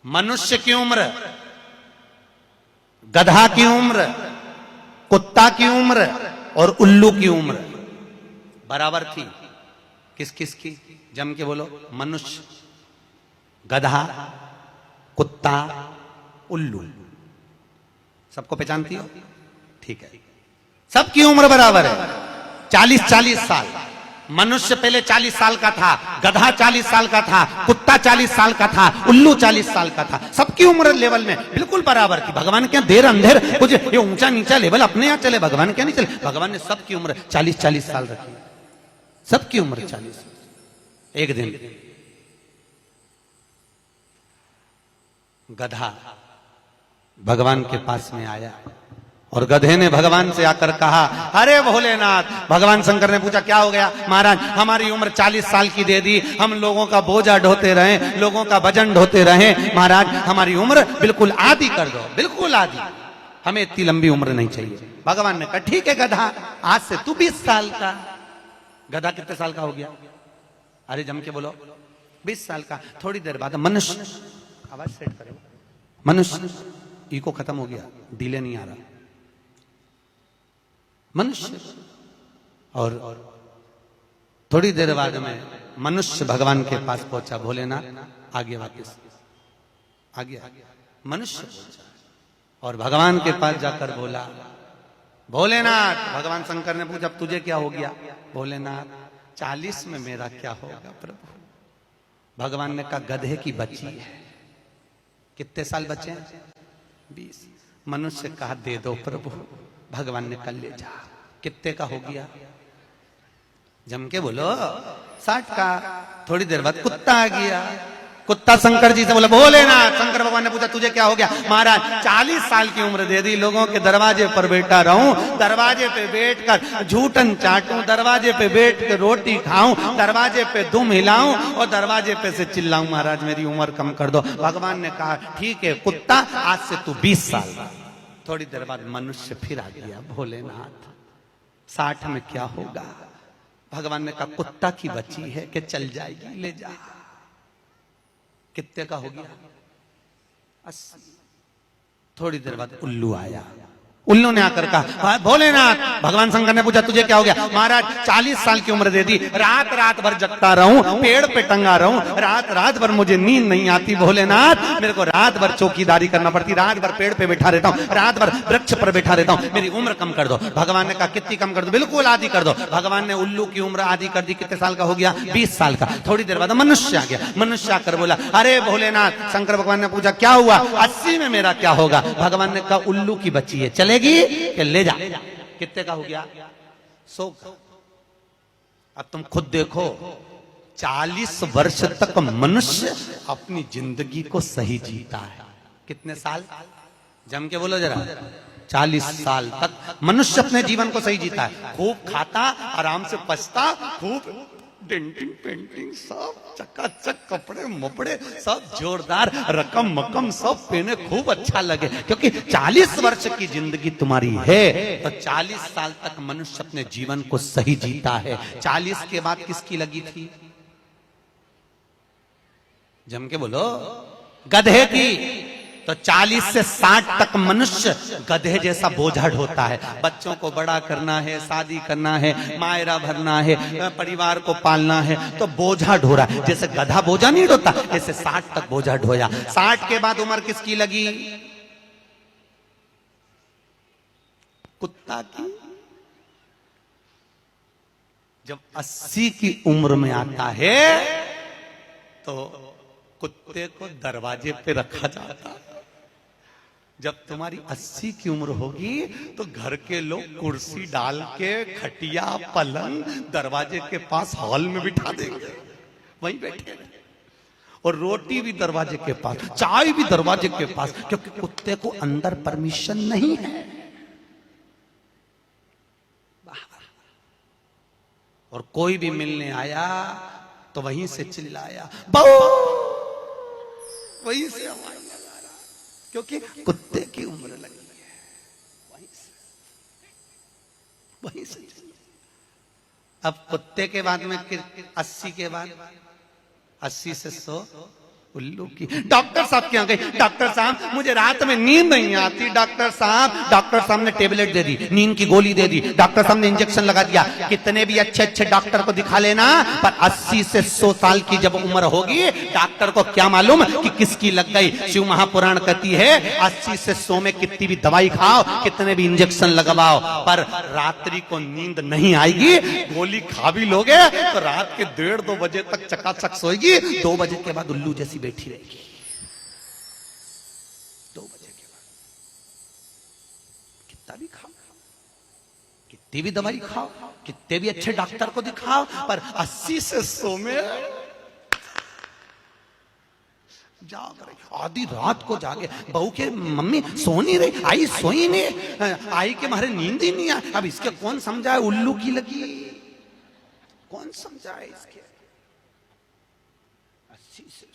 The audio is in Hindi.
मनुष्य की उम्र, गधा की उम्र, कुत्ता की उम्र और उल्लू की उम्र बराबर थी। किस किस की? जम के बोलो। मनुष्य, गधा, कुत्ता, उल्लू। सबको पहचानती हो? ठीक है, सबकी उम्र बराबर है, 40-40 साल। मनुष्य पहले 40 साल का था, गधा 40 साल का था, कुत्ता 40 साल का था, उल्लू 40 साल का था। सबकी उम्र लेवल में बिल्कुल बराबर थी। भगवान के यहाँ देर अंधेर कुछ ये ऊंचा नीचा लेवल अपने यहाँ चले, भगवान क्या नहीं चले। भगवान ने सबकी उम्र 40-40 साल रखी, सबकी उम्र 40। एक दिन गधा भगवान के पास में आया और गधे ने भगवान से आकर कहा, अरे भोलेनाथ। भगवान शंकर ने पूछा, क्या हो गया? महाराज, हमारी उम्र 40 साल की दे दी, हम लोगों का बोझा ढोते रहे, लोगों का वजन ढोते रहे, महाराज हमारी उम्र बिल्कुल आधी कर दो, बिल्कुल आधी, हमें इतनी लंबी उम्र नहीं चाहिए। भगवान ने कहा, ठीक है गधा, आज से तू 20 साल का। गधा कितने साल का हो गया? अरे जम के बोलो, 20 साल का। थोड़ी देर बाद मनुष्य, आवाज सेट करो, मनुष्य इको खत्म हो गया, डिले नहीं आ रहा, मनुष्य। और थोड़ी देर बाद में मनुष्य भगवान के पास पहुंचा, भोलेनाथ आगे वापस आ गया। मनुष्य और भगवान के पास जाकर बोला, भोलेनाथ। भगवान शंकर ने पूछा, तुझे क्या हो गया? भोलेनाथ 40 में मेरा क्या होगा प्रभु? भगवान ने कहा, गधे की बच्ची है। कितने साल बचे हैं? 20। मनुष्य कहा, दे दो प्रभु। भगवान ने कहा, ले जा। कितने का हो गया? जम के बोलो, 60 का। थोड़ी देर बाद कुत्ता आ गया। कुत्ता शंकर जी से बोला, भोलेनाथ। शंकर भगवान ने पूछा, तुझे क्या हो गया? महाराज 40 साल की उम्र दे दी, लोगों के दरवाजे पर बैठा रहूं, दरवाजे पे बैठकर झूठन चाटूं, दरवाजे पे बैठ के रोटी खाऊं, दरवाजे पे दुम हिलाऊं और दरवाजे पे से चिल्लाऊं, महाराज मेरी उम्र कम कर दो। भगवान ने कहा, ठीक है कुत्ता, आज से तू 20 साल का। थोड़ी देर बाद मनुष्य फिर आ गया, भोलेनाथ 60 में क्या होगा? भगवान ने कहा, कुत्ता की बच्ची है कि चल जाएगी, ले जा। कितने का हो गया? 80। थोड़ी देर बाद उल्लू आया। उल्लू ने आकर कहा, भोलेनाथ। भगवान शंकर ने पूछा, तुझे क्या हो गया? महाराज 40 साल की उम्र दे दी, रात रात भर जगता रहूं, पेड़ पे टंगा रहूं, रात रात भर मुझे नींद नहीं आती भोलेनाथ, मेरे को रात भर चौकीदारी करना पड़ती, रात भर पेड़ पे बैठा रहता हूं, रात भर वृक्ष पर बैठा रहता हूं, मेरी उम्र कम कर दो। भगवान ने कहा, कितनी कम कर दो? बिल्कुल आधी कर दो। भगवान ने उल्लू की उम्र आधी कर दी। कितने साल का हो गया? 20 साल का। थोड़ी देर बाद मनुष्य आ गया। मनुष्य आकर बोला, अरे भोलेनाथ। शंकर भगवान ने पूछा, क्या हुआ? 80 में मेरा क्या होगा? भगवान ने कहा, उल्लू की बच्ची है, चलेगी कि ले जा। कितने का हो गया? 100। अब तुम खुद देखो, 40 वर्ष तक मनुष्य अपनी जिंदगी को सही जीता है। कितने साल? जम के बोलो जरा। 40 साल तक मनुष्य अपने जीवन को सही जीता है। खूब खाता, आराम से पछता, खूब डेंटिंग पेंटिंग, सब चकाचक कपड़े मपड़े, सब जोरदार, रकम मकम सब पहने, खूब अच्छा लगे, क्योंकि 40 वर्ष की जिंदगी तुम्हारी है तो 40 साल तक मनुष्य अपने जीवन को सही जीता है। 40 के बाद किसकी लगी थी? जम के बोलो, गधे की। तो 40 से 60 तक मनुष्य गधे जैसा बोझा ढोता है। बच्चों को बड़ा करना है, शादी करना है, मायरा भरना है, परिवार को पालना है, तो बोझा ढो रहा है। जैसे गधा बोझा नहीं ढोता, ऐसे 60 तक बोझा ढोया। 60 के बाद उम्र किसकी लगी? कुत्ता की। जब 80 की उम्र में आता है तो कुत्ते को दरवाजे पे रखा जाता है। जब तुम्हारी 80 की उम्र होगी तो घर के लोग कुर्सी डाल के, खटिया पलंग दरवाजे के पास हॉल में बिठा देंगे, वहीं बैठे, और रोटी भी दरवाजे के पास, चाय भी दरवाजे के पास, क्योंकि कुत्ते को अंदर परमिशन नहीं है। और कोई भी मिलने आया तो वहीं से चिल्लाया, बहु, वहीं से आवाज लगा रहा, क्योंकि कुत्ते की उम्र लगी है। वहीं से अब कुत्ते के बाद में 80 के बाद 80 से 100 उल्लू की। डॉक्टर साहब क्या गई, डॉक्टर साहब मुझे रात में नींद नहीं आती डॉक्टर साहब ने टेबलेट दे दी, नींद की गोली दे दी, डॉक्टर साहब ने इंजेक्शन लगा दिया। कितने भी अच्छे अच्छे डॉक्टर को दिखा लेना, पर 80 से 100 साल की जब उम्र होगी डॉक्टर को क्या मालूम कि किसकी लग गई। शिव महापुराण कहती है 80 से 100 में कितनी भी दवाई खाओ, कितने भी इंजेक्शन लगवाओ, पर रात्रि को नींद नहीं आएगी। गोली खा भी लोगे तो रात के 1:30-2 बजे तक चकाचक सोएगी, 2 बजे के बाद उल्लू जैसी बैठी रहेगी। 2 बजे के बाद कितना भी खाओ, कितनी भी दवाई खाओ, कितने भी अच्छे डॉक्टर को दिखाओ, पर 80 से 100 में जाग रही। आधी रात को जागे, बहू के मम्मी सो नहीं रही, आई सोई नहीं, आई के मारे नींद ही नहीं आए। अब इसके कौन समझाए, उल्लू की लगी, कौन समझाए इसके। 80 से